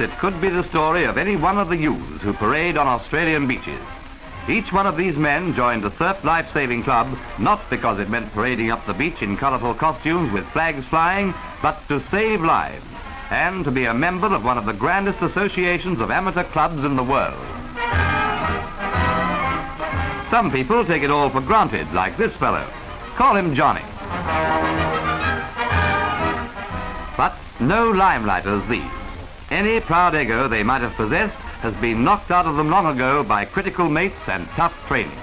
it could be the story of any one of the youths who parade on Australian beaches. Each one of these men joined the Surf Life-Saving Club, not because it meant parading up the beach in colourful costumes with flags flying, but to save lives, and to be a member of one of the grandest associations of amateur clubs in the world. Some people take it all for granted, like this fellow. Call him Johnny. But no limelighters these. Any proud ego they might have possessed has been knocked out of them long ago by critical mates and tough training.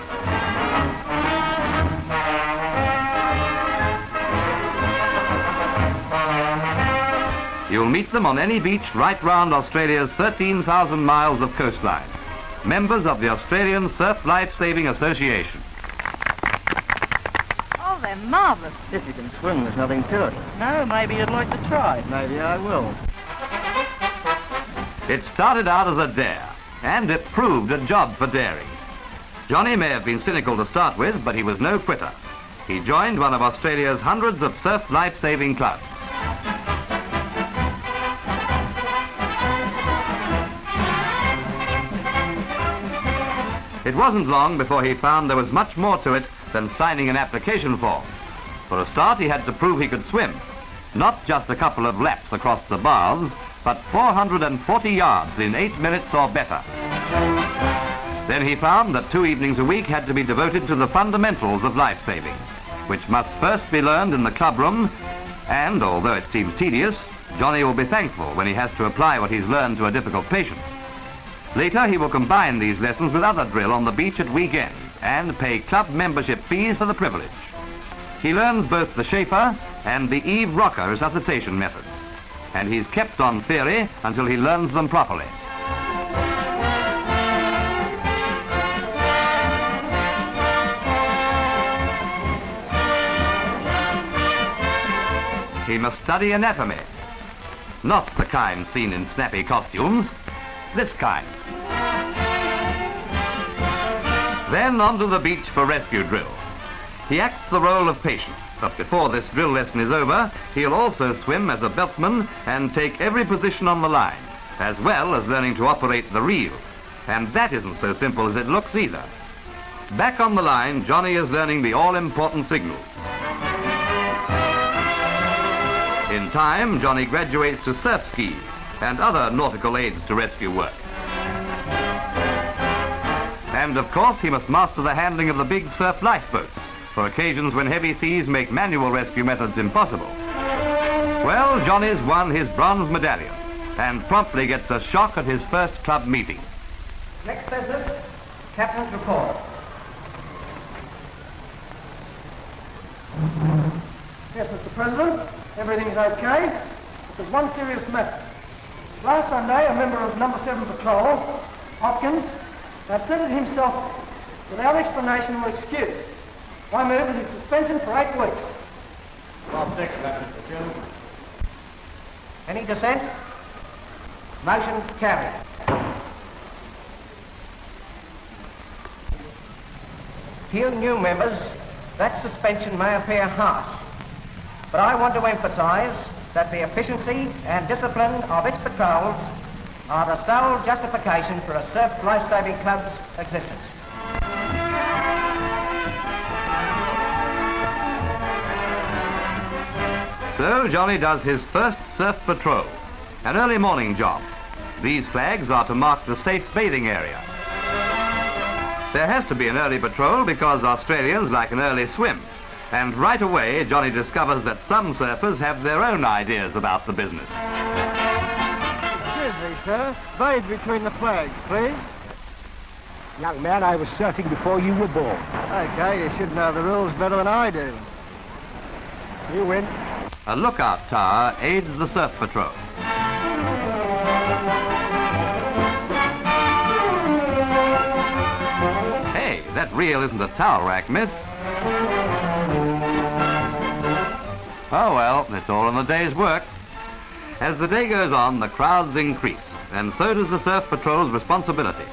You'll meet them on any beach right round Australia's 13,000 miles of coastline. Members of the Australian Surf Life-Saving Association. Oh, they're marvellous. If you can swim, there's nothing to it. No, maybe you'd like to try. Maybe I will. It started out as a dare, and it proved a job for daring. Johnny may have been cynical to start with, but he was no quitter. He joined one of Australia's hundreds of surf life-saving clubs. It wasn't long before he found there was much more to it than signing an application form. For a start, he had to prove he could swim. Not just a couple of laps across the baths, but 440 yards in 8 minutes or better. Then he found that 2 evenings a week had to be devoted to the fundamentals of life-saving, which must first be learned in the clubroom, and although it seems tedious, Johnny will be thankful when he has to apply what he's learned to a difficult patient. Later, he will combine these lessons with other drill on the beach at weekends and pay club membership fees for the privilege. He learns both the Schaefer and the Eve Rocker resuscitation methods, and he's kept on theory until he learns them properly. He must study anatomy, not the kind seen in snappy costumes, this kind. Then onto the beach for rescue drill. He acts the role of patient, but before this drill lesson is over, he'll also swim as a beltman and take every position on the line, as well as learning to operate the reel. And that isn't so simple as it looks either. Back on the line, Johnny is learning the all-important signals. In time, Johnny graduates to surf skis and other nautical aids to rescue work. And of course, he must master the handling of the big surf lifeboats for occasions when heavy seas make manual rescue methods impossible. Well, Johnny's won his bronze medallion and promptly gets a shock at his first club meeting. Next business, Captain's report. Yes, Mr. President, everything's okay. But there's one serious matter. Last Sunday, a member of Number 7 Patrol, Hopkins, absented himself without explanation or excuse. I move that his suspension for 8 weeks. I'll second that, Mr. Chairman. Any dissent? Motion carried. To you new members, that suspension may appear harsh, but I want to emphasise that the efficiency and discipline of its patrols are the sole justification for a surf life-saving club's existence. So Johnny does his first surf patrol, an early morning job. These flags are to mark the safe bathing area. There has to be an early patrol because Australians like an early swim. And right away, Johnny discovers that some surfers have their own ideas about the business. Excuse me, sir. Bathe between the flags, please. Young man, I was surfing before you were born. Okay, you should know the rules better than I do. You win. A lookout tower aids the surf patrol. Hey, that reel isn't a towel rack, miss. Oh well, it's all in the day's work. As the day goes on, the crowds increase, and so does the surf patrol's responsibility.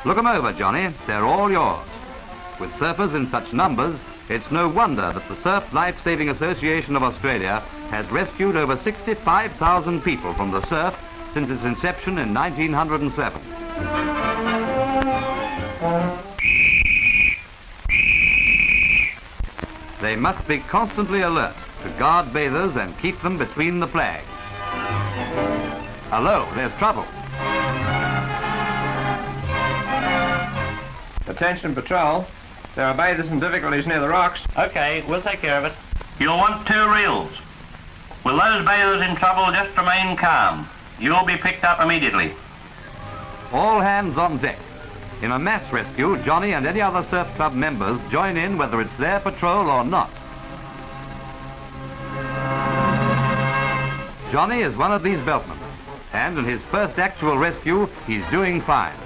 Look 'em over, Johnny. They're all yours. With surfers in such numbers, it's no wonder that the Surf Life-Saving Association of Australia has rescued over 65,000 people from the surf since its inception in 1907. They must be constantly alert to guard bathers and keep them between the flags. Hello, there's trouble. Attention patrol. There are bathers in difficulties near the rocks. Okay, we'll take care of it. You'll want 2 reels. Will those bathers in trouble just remain calm? You'll be picked up immediately. All hands on deck. In a mass rescue, Johnny and any other surf club members join in whether it's their patrol or not. Johnny is one of these beltmen, and in his first actual rescue, he's doing fine.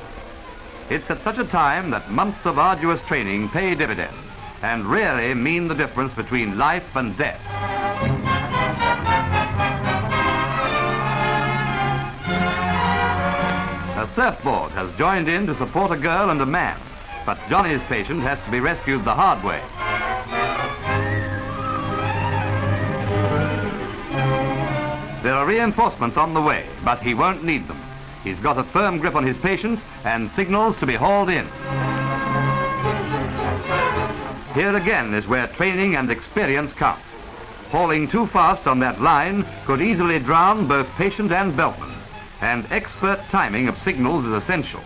It's at such a time that months of arduous training pay dividends and really mean the difference between life and death. A surfboard has joined in to support a girl and a man, but Johnny's patient has to be rescued the hard way. There are reinforcements on the way, but he won't need them. He's got a firm grip on his patient and signals to be hauled in. Here again is where training and experience count. Hauling too fast on that line could easily drown both patient and beltman, and expert timing of signals is essential.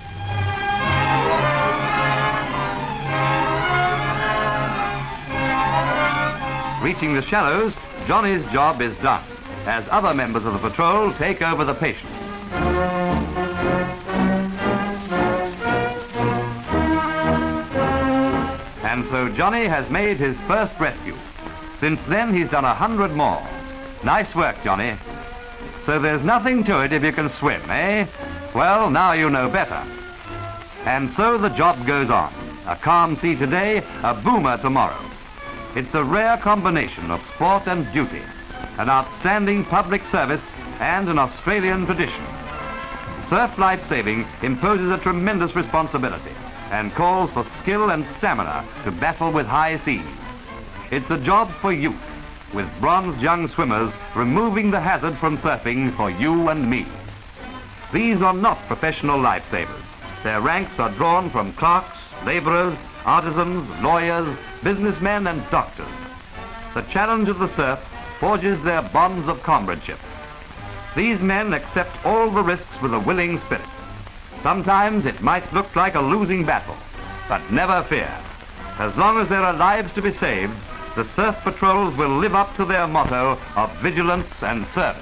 Reaching the shallows, Johnny's job is done, as other members of the patrol take over the patient. And so Johnny has made his first rescue. Since then, he's done 100 more. Nice work, Johnny. So there's nothing to it if you can swim, eh? Well, now you know better. And so the job goes on. A calm sea today, a boomer tomorrow. It's a rare combination of sport and duty, an outstanding public service and an Australian tradition. Surf life-saving imposes a tremendous responsibility and calls for skill and stamina to battle with high seas. It's a job for youth, with bronzed young swimmers removing the hazard from surfing for you and me. These are not professional lifesavers. Their ranks are drawn from clerks, laborers, artisans, lawyers, businessmen and doctors. The challenge of the surf forges their bonds of comradeship. These men accept all the risks with a willing spirit. Sometimes it might look like a losing battle, but never fear. As long as there are lives to be saved, the surf patrols will live up to their motto of vigilance and service.